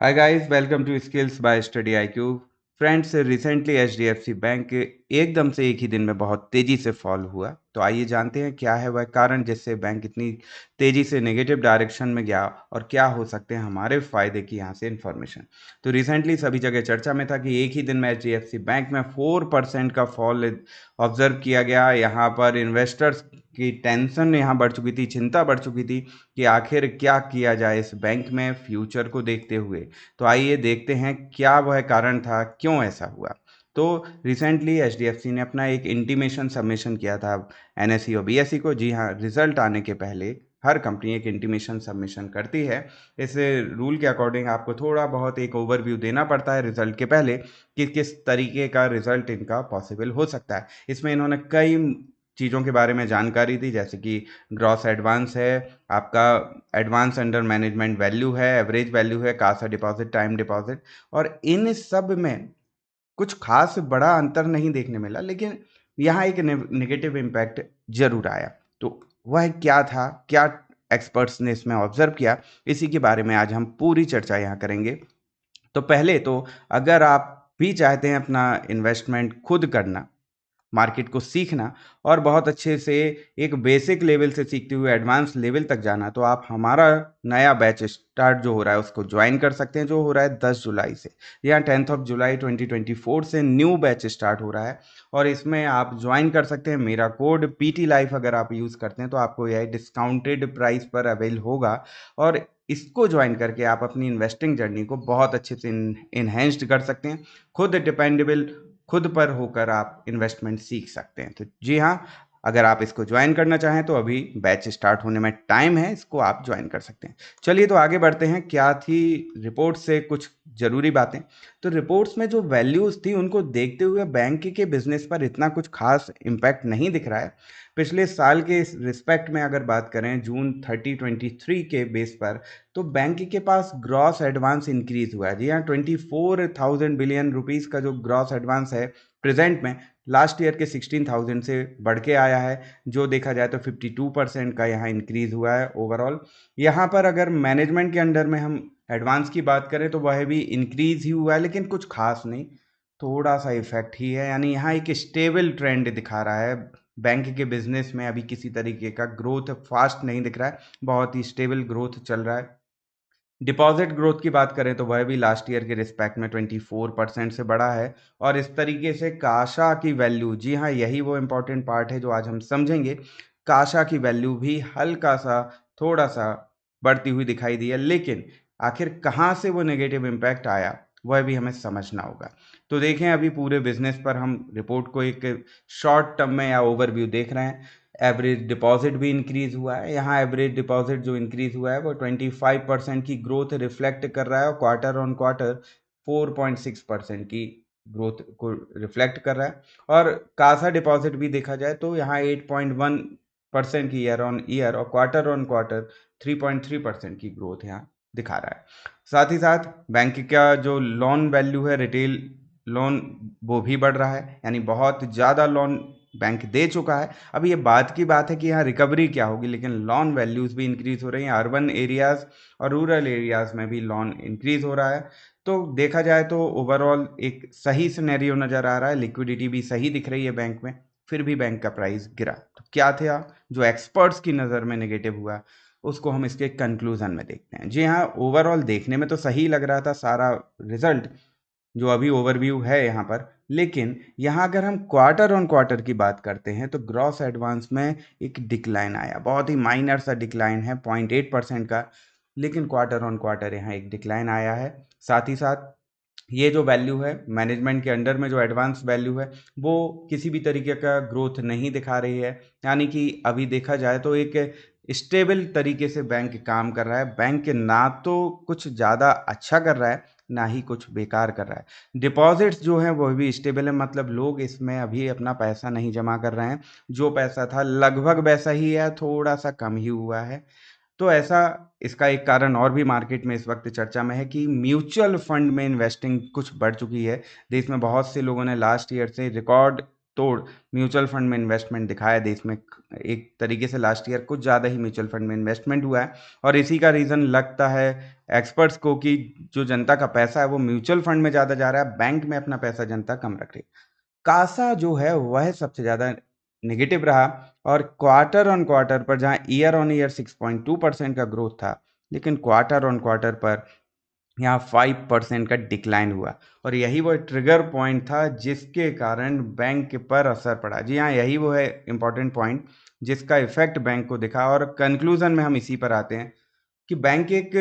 Hi guys, welcome to Skills by Study IQ. Friends, recently HDFC bank एकदम से एक ही दिन में बहुत तेजी से फॉल हुआ। तो आइए जानते हैं क्या है वह कारण जिससे बैंक इतनी तेजी से नेगेटिव डायरेक्शन में गया और क्या हो सकते हैं हमारे फायदे की यहाँ से इन्फॉर्मेशन। तो रिसेंटली सभी जगह चर्चा में था कि एक ही दिन में एचडीएफसी बैंक में 4% का फॉल ऑब्जर्व किया गया। यहाँ पर इन्वेस्टर्स की टेंशन यहाँ बढ़ चुकी थी, चिंता बढ़ चुकी थी कि आखिर क्या किया जाए इस बैंक में फ्यूचर को देखते हुए। तो आइए देखते हैं क्या वह कारण था, क्यों ऐसा हुआ। तो रिसेंटली एचडीएफसी ने अपना एक इंटीमेशन सबमिशन किया था एनएसई और बीएसई को। जी हाँ, रिजल्ट आने के पहले हर कंपनी एक इंटीमेशन सबमिशन करती है। इस रूल के अकॉर्डिंग आपको थोड़ा बहुत एक ओवरव्यू देना पड़ता है रिजल्ट के पहले कि किस तरीके का रिजल्ट इनका पॉसिबल हो सकता है। इसमें इन्होंने कई चीज़ों के बारे में जानकारी दी, जैसे कि ग्रॉस एडवांस है, आपका एडवांस अंडर मैनेजमेंट वैल्यू है, एवरेज वैल्यू है, कासा डिपॉजिट, टाइम डिपॉजिट। और इन सब में कुछ खास बड़ा अंतर नहीं देखने मिला, लेकिन यहाँ एक नेगेटिव इम्पैक्ट जरूर आया। तो वह क्या था, क्या एक्सपर्ट्स ने इसमें ऑब्जर्व किया, इसी के बारे में आज हम पूरी चर्चा यहाँ करेंगे। तो पहले तो अगर आप भी चाहते हैं अपना इन्वेस्टमेंट खुद करना, मार्केट को सीखना और बहुत अच्छे से एक बेसिक लेवल से सीखते हुए एडवांस लेवल तक जाना, तो आप हमारा नया बैच स्टार्ट जो हो रहा है उसको ज्वाइन कर सकते हैं, जो हो रहा है 10 जुलाई से। यहाँ 10 जुलाई 2024 से न्यू बैच स्टार्ट हो रहा है और इसमें आप ज्वाइन कर सकते हैं। मेरा कोड पीटी लाइफ अगर आप यूज़ करते हैं तो आपको यह डिस्काउंटेड प्राइस पर अवेल होगा और इसको ज्वाइन करके आप अपनी इन्वेस्टिंग जर्नी को बहुत अच्छे से इन्हेंस्ड कर सकते हैं। खुद डिपेंडेबल, खुद पर होकर आप इन्वेस्टमेंट सीख सकते हैं। तो जी हाँ, अगर आप इसको ज्वाइन करना चाहें तो अभी बैच स्टार्ट होने में टाइम है, इसको आप ज्वाइन कर सकते हैं। चलिए तो आगे बढ़ते हैं। क्या थी रिपोर्ट से कुछ ज़रूरी बातें। तो रिपोर्ट्स में जो वैल्यूज़ थी उनको देखते हुए बैंक के बिजनेस पर इतना कुछ खास इम्पैक्ट नहीं दिख रहा है। पिछले साल के रिस्पेक्ट में अगर बात करें जून 30 23 के बेस पर, तो बैंक के पास ग्रॉस एडवांस इंक्रीज हुआ है। जी हाँ, 24,000 बिलियन रुपीस का जो ग्रॉस एडवांस है प्रेजेंट में, लास्ट ईयर के 16,000 से बढ़ के आया है। जो देखा जाए तो 52% का यहाँ इंक्रीज हुआ है ओवरऑल। यहाँ पर अगर मैनेजमेंट के अंडर में हम एडवांस की बात करें तो वह भी इंक्रीज ही हुआ है, लेकिन कुछ खास नहीं, थोड़ा सा इफेक्ट ही है। यानी यहाँ एक स्टेबल ट्रेंड दिखा रहा है। बैंक के बिजनेस में अभी किसी तरीके का ग्रोथ फास्ट नहीं दिख रहा है, बहुत ही स्टेबल ग्रोथ चल रहा है। डिपॉजिट ग्रोथ की बात करें तो वह भी लास्ट ईयर के रिस्पेक्ट में 24% से बढ़ा है। और इस तरीके से काशा की वैल्यू, जी हाँ, यही वो इम्पोर्टेंट पार्ट है जो आज हम समझेंगे। काशा की वैल्यू भी हल्का सा, थोड़ा सा बढ़ती हुई दिखाई दी है, लेकिन आखिर कहाँ से वो नेगेटिव इम्पैक्ट आया वह भी हमें समझना होगा। तो देखें, अभी पूरे बिजनेस पर हम रिपोर्ट को एक शॉर्ट टर्म में या ओवरव्यू देख रहे हैं। एवरेज डिपॉजिट भी इंक्रीज हुआ है। यहाँ एवरेज डिपॉजिट जो इंक्रीज हुआ है वो 25% की ग्रोथ रिफ्लेक्ट कर रहा है और क्वार्टर ऑन क्वार्टर 4.6% की ग्रोथ को रिफ्लेक्ट कर रहा है। और कासा डिपॉजिट भी देखा जाए तो यहाँ 8.1% की ईयर ऑन ईयर और क्वार्टर ऑन क्वार्टर 3.3% की ग्रोथ यहाँ दिखा रहा है। साथ ही साथ बैंक का जो लोन वैल्यू है, रिटेल लोन, वो भी बढ़ रहा है। यानी बहुत ज़्यादा लोन बैंक दे चुका है। अब ये बात की बात है कि यहाँ रिकवरी क्या होगी, लेकिन लोन वैल्यूज़ भी इंक्रीज हो रही हैं। अर्बन एरियाज़ और रूरल एरियाज़ में भी लोन इंक्रीज हो रहा है। तो देखा जाए तो ओवरऑल एक सही सिनेरियो नज़र आ रहा है। लिक्विडिटी भी सही दिख रही है बैंक में, फिर भी बैंक का प्राइस गिरा। तो क्या था जो एक्सपर्ट्स की नज़र में नेगेटिव हुआ, उसको हम इसके कंक्लूजन में देखते हैं। जी हाँ, ओवरऑल देखने में तो सही लग रहा था सारा रिजल्ट जो अभी ओवरव्यू है यहाँ पर, लेकिन यहाँ अगर हम क्वार्टर ऑन क्वार्टर की बात करते हैं तो ग्रॉस एडवांस में एक डिक्लाइन आया, बहुत ही माइनर सा डिक्लाइन है 0.8% का, लेकिन क्वार्टर ऑन क्वार्टर यहाँ एक डिक्लाइन आया है। साथ ही साथ ये जो वैल्यू है मैनेजमेंट के अंडर में, जो एडवांस वैल्यू है, वो किसी भी तरीके का ग्रोथ नहीं दिखा रही है। यानी कि अभी देखा जाए तो एक स्टेबल तरीके से बैंक काम कर रहा है। बैंक ना तो कुछ ज़्यादा अच्छा कर रहा है, ना ही कुछ बेकार कर रहा है। डिपॉजिट्स जो हैं वो भी स्टेबल है, मतलब लोग इसमें अभी अपना पैसा नहीं जमा कर रहे हैं। जो पैसा था लगभग वैसा ही है, थोड़ा सा कम ही हुआ है। तो ऐसा, इसका एक कारण और भी मार्केट में इस वक्त चर्चा में है कि म्यूचुअल फंड में इन्वेस्टिंग कुछ बढ़ चुकी है। देश में बहुत से लोगों ने लास्ट ईयर से रिकॉर्ड तोड़ म्यूचुअल फंड में इन्वेस्टमेंट दिखा है देश में। एक तरीके से लास्ट ईयर कुछ ज़्यादा ही म्यूचुअल फंड में इन्वेस्टमेंट हुआ है और इसी का रीज़न लगता है एक्सपर्ट्स को कि जो जनता का पैसा है वो म्यूचुअल फंड में ज़्यादा जा रहा है, बैंक में अपना पैसा जनता कम रख रही है। कासा जो है वह सबसे ज़्यादा नेगेटिव रहा और क्वार्टर ऑन क्वार्टर पर जहाँ ईयर ऑन ईयर 6.2% का ग्रोथ था, लेकिन क्वार्टर ऑन क्वार्टर पर यहाँ 5% का डिक्लाइन हुआ और यही वो ट्रिगर पॉइंट था जिसके कारण बैंक पर असर पड़ा। जी हाँ, यही वो है इम्पोर्टेंट पॉइंट जिसका इफेक्ट बैंक को दिखा और कंक्लूजन में हम इसी पर आते हैं कि बैंक एक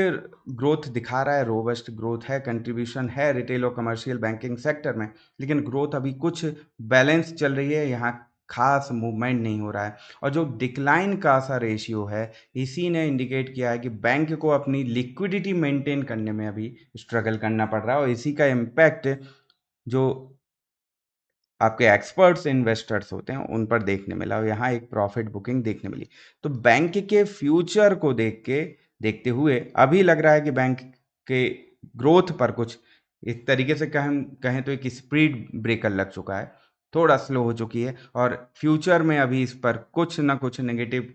ग्रोथ दिखा रहा है, रोबस्ट ग्रोथ है, कंट्रीब्यूशन है रिटेल और कमर्शियल बैंकिंग सेक्टर में, लेकिन ग्रोथ अभी कुछ बैलेंस चल रही है, यहाँ खास मूवमेंट नहीं हो रहा है। और जो डिक्लाइन का सा रेशियो है, इसी ने इंडिकेट किया है कि बैंक को अपनी लिक्विडिटी मेंटेन करने में अभी स्ट्रगल करना पड़ रहा है और इसी का इम्पैक्ट जो आपके एक्सपर्ट्स इन्वेस्टर्स होते हैं उन पर देखने मिला और यहाँ एक प्रॉफिट बुकिंग देखने मिली। तो बैंक के फ्यूचर को देखते हुए अभी लग रहा है कि बैंक के ग्रोथ पर कुछ एक तरीके से कहें तो एक स्पीड ब्रेकर लग चुका है, थोड़ा स्लो हो चुकी है और फ्यूचर में अभी इस पर कुछ ना कुछ नेगेटिव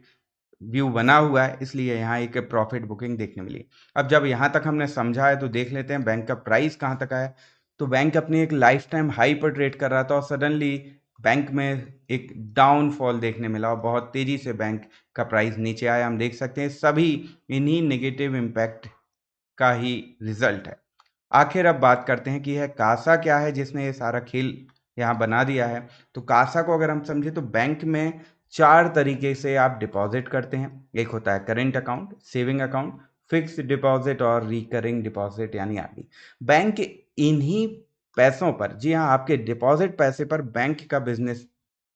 व्यू बना हुआ है, इसलिए यहाँ एक प्रॉफिट बुकिंग देखने मिली। अब जब यहाँ तक हमने समझा है तो देख लेते हैं बैंक का प्राइस कहाँ तक आया। तो बैंक अपनी एक लाइफ टाइम हाई पर ट्रेड कर रहा था और सडनली बैंक में एक डाउनफॉल देखने मिला और बहुत तेजी से बैंक का प्राइस नीचे आया। हम देख सकते हैं सभी इन्हीं नेगेटिव इम्पैक्ट का ही रिजल्ट है। आखिर अब बात करते हैं कि यह कासा क्या है जिसने ये सारा खेल यहाँ बना दिया है। तो कासा को अगर हम समझे तो बैंक में चार तरीके से आप डिपॉजिट करते हैं। एक होता है current account, saving account, fixed deposit और रिकरिंग डिपॉजिट यानी आरडी। बैंक इन्हीं पैसों पर, जी हाँ, आपके डिपॉजिट पैसे पर बैंक का बिजनेस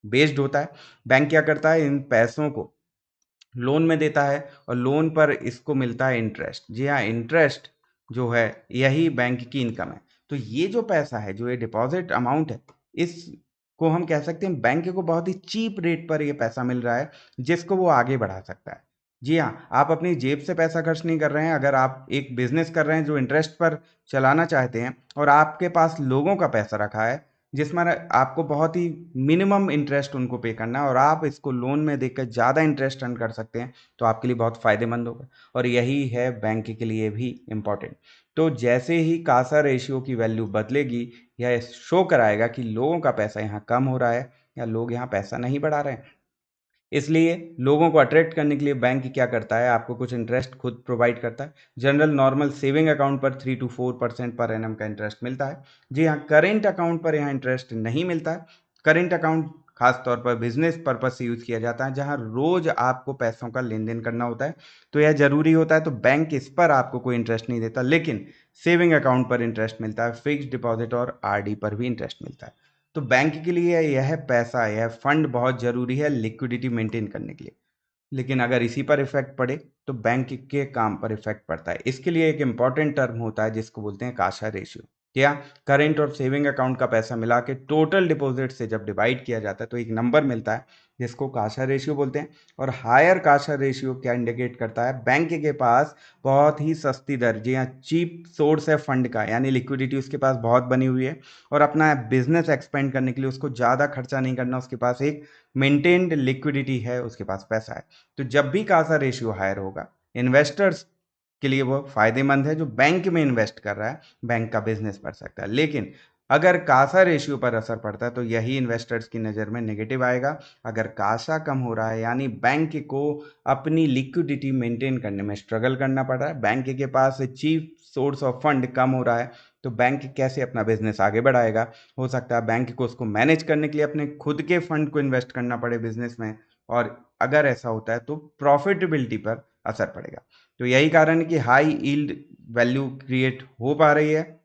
बेस्ड होता है। बैंक क्या करता है, इन पैसों को लोन में देता है और लोन पर इसको मिलता है इंटरेस्ट। जी हाँ, इंटरेस्ट जो है यही बैंक की इनकम है। तो ये जो पैसा है, जो ये डिपॉजिट अमाउंट है, इसको हम कह सकते हैं बैंक को बहुत ही चीप रेट पर ये पैसा मिल रहा है जिसको वो आगे बढ़ा सकता है। जी हाँ, आप अपनी जेब से पैसा खर्च नहीं कर रहे हैं। अगर आप एक बिजनेस कर रहे हैं जो इंटरेस्ट पर चलाना चाहते हैं और आपके पास लोगों का पैसा रखा है जिसमें आपको बहुत ही मिनिमम इंटरेस्ट उनको पे करना है और आप इसको लोन में देकर ज़्यादा इंटरेस्ट अर्न कर सकते हैं, तो आपके लिए बहुत फ़ायदेमंद होगा और यही है बैंक के लिए भी इम्पॉर्टेंट। तो जैसे ही कासा रेशियो की वैल्यू बदलेगी, यह शो कराएगा कि लोगों का पैसा यहाँ कम हो रहा है या लोग यहाँ पैसा नहीं बढ़ा रहे हैं। इसलिए लोगों को अट्रैक्ट करने के लिए बैंक क्या करता है, आपको कुछ इंटरेस्ट खुद प्रोवाइड करता है। जनरल नॉर्मल सेविंग अकाउंट पर 3 to 4% पर एनम का इंटरेस्ट मिलता है। जी हाँ, करेंट अकाउंट पर यहाँ इंटरेस्ट नहीं मिलता है। करेंट अकाउंट खास तौर पर बिजनेस पर्पज से यूज़ किया जाता है जहाँ रोज आपको पैसों का लेन देन करना होता है, तो यह जरूरी होता है। तो बैंक इस पर आपको कोई इंटरेस्ट नहीं देता, लेकिन सेविंग अकाउंट पर इंटरेस्ट मिलता है, फिक्स्ड डिपॉजिट और आरडी पर भी इंटरेस्ट मिलता है। तो बैंक के लिए यह पैसा, यह फंड बहुत ज़रूरी है लिक्विडिटी मेंटेन करने के लिए। लेकिन अगर इसी पर इफेक्ट पड़े तो बैंक के काम पर इफेक्ट पड़ता है। इसके लिए एक इंपॉर्टेंट टर्म होता है जिसको बोलते हैं काशा रेशियो। क्या करेंट और सेविंग अकाउंट का पैसा मिला के टोटल डिपॉजिट से जब डिवाइड किया जाता है तो एक नंबर मिलता है जिसको काशा रेशियो बोलते हैं। और हायर काशा रेशियो क्या इंडिकेट करता है, बैंक के पास बहुत ही सस्ती दर, जी हाँ, चीप सोर्स है फंड का, यानी लिक्विडिटी उसके पास बहुत बनी हुई है और अपना बिजनेस एक्सपेंड करने के लिए उसको ज़्यादा खर्चा नहीं करना, उसके पास एक मेंटेन्ड लिक्विडिटी है, उसके पास पैसा है। तो जब भी कासा रेशियो हायर होगा, इन्वेस्टर्स के लिए वो फायदेमंद है। जो बैंक में इन्वेस्ट कर रहा है, बैंक का बिजनेस बढ़ सकता है। लेकिन अगर कासा रेशियो पर असर पड़ता है तो यही इन्वेस्टर्स की नज़र में नेगेटिव आएगा। अगर कासा कम हो रहा है यानी बैंक को अपनी लिक्विडिटी मेंटेन करने में स्ट्रगल करना पड़ रहा है, बैंक के पास चीप सोर्स ऑफ फंड कम हो रहा है, तो बैंक कैसे अपना बिजनेस आगे बढ़ाएगा। हो सकता है बैंक को उसको मैनेज करने के लिए अपने खुद के फंड को इन्वेस्ट करना पड़े बिजनेस में, और अगर ऐसा होता है तो प्रॉफिटेबिलिटी पर असर पड़ेगा। तो यही कारण है कि हाई यील्ड वैल्यू क्रिएट हो पा रही है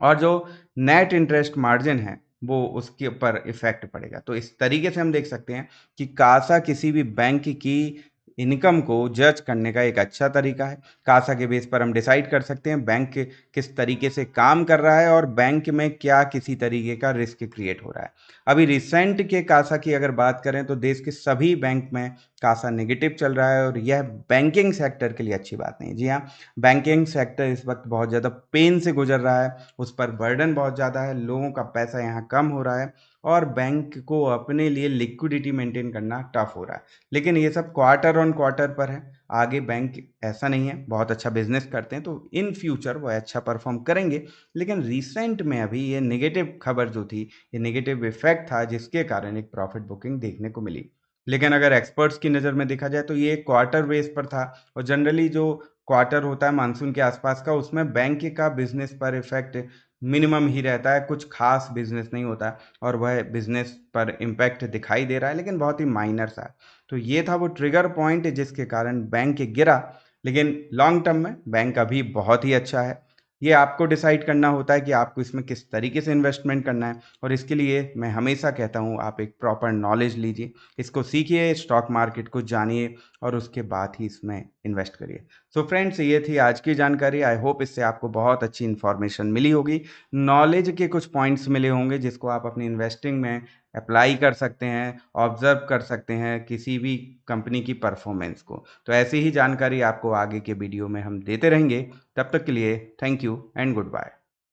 और जो नेट इंटरेस्ट मार्जिन है वो उसके ऊपर इफेक्ट पड़ेगा। तो इस तरीके से हम देख सकते हैं कि कासा किसी भी बैंक की इनकम को जज करने का एक अच्छा तरीका है। कासा के बेस पर हम डिसाइड कर सकते हैं बैंक किस तरीके से काम कर रहा है और बैंक में क्या किसी तरीके का रिस्क क्रिएट हो रहा है। अभी रिसेंट के कासा की अगर बात करें तो देश के सभी बैंक में कासा नेगेटिव चल रहा है और यह बैंकिंग सेक्टर के लिए अच्छी बात नहीं। जी हाँ, बैंकिंग सेक्टर इस वक्त बहुत ज़्यादा पेन से गुजर रहा है, उस पर बर्डन बहुत ज़्यादा है, लोगों का पैसा यहाँ कम हो रहा है और बैंक को अपने लिए लिक्विडिटी मेंटेन करना टफ हो रहा है। लेकिन ये सब क्वार्टर ऑन क्वार्टर पर है, आगे बैंक ऐसा नहीं है, बहुत अच्छा बिजनेस करते हैं तो इन फ्यूचर वो अच्छा परफॉर्म करेंगे। लेकिन रिसेंट में अभी ये नेगेटिव खबर जो थी, ये नेगेटिव इफेक्ट था जिसके कारण एक प्रॉफिट बुकिंग देखने को मिली। लेकिन अगर एक्सपर्ट्स की नज़र में देखा जाए तो ये क्वार्टर बेस पर था, और जनरली जो क्वार्टर होता है मानसून के आसपास का, उसमें बैंक का बिजनेस पर इफेक्ट मिनिमम ही रहता है, कुछ खास बिजनेस नहीं होता है, और वह बिजनेस पर इम्पैक्ट दिखाई दे रहा है लेकिन बहुत ही माइनर सा है। तो ये था वो ट्रिगर पॉइंट जिसके कारण बैंक गिरा। लेकिन लॉन्ग टर्म में बैंक अभी बहुत ही अच्छा है। ये आपको डिसाइड करना होता है कि आपको इसमें किस तरीके से इन्वेस्टमेंट करना है, और इसके लिए मैं हमेशा कहता हूँ आप एक प्रॉपर नॉलेज लीजिए, इसको सीखिए, स्टॉक मार्केट को जानिए, और उसके बाद ही इसमें इन्वेस्ट करिए। सो फ्रेंड्स, ये थी आज की जानकारी। आई होप इससे आपको बहुत अच्छी इन्फॉर्मेशन मिली होगी, नॉलेज के कुछ पॉइंट्स मिले होंगे जिसको आप अपनी इन्वेस्टिंग में अप्लाई कर सकते हैं, ऑब्जर्व कर सकते हैं किसी भी कंपनी की परफॉर्मेंस को। तो ऐसी ही जानकारी आपको आगे के वीडियो में हम देते रहेंगे। तब तक के लिए thank you and good bye.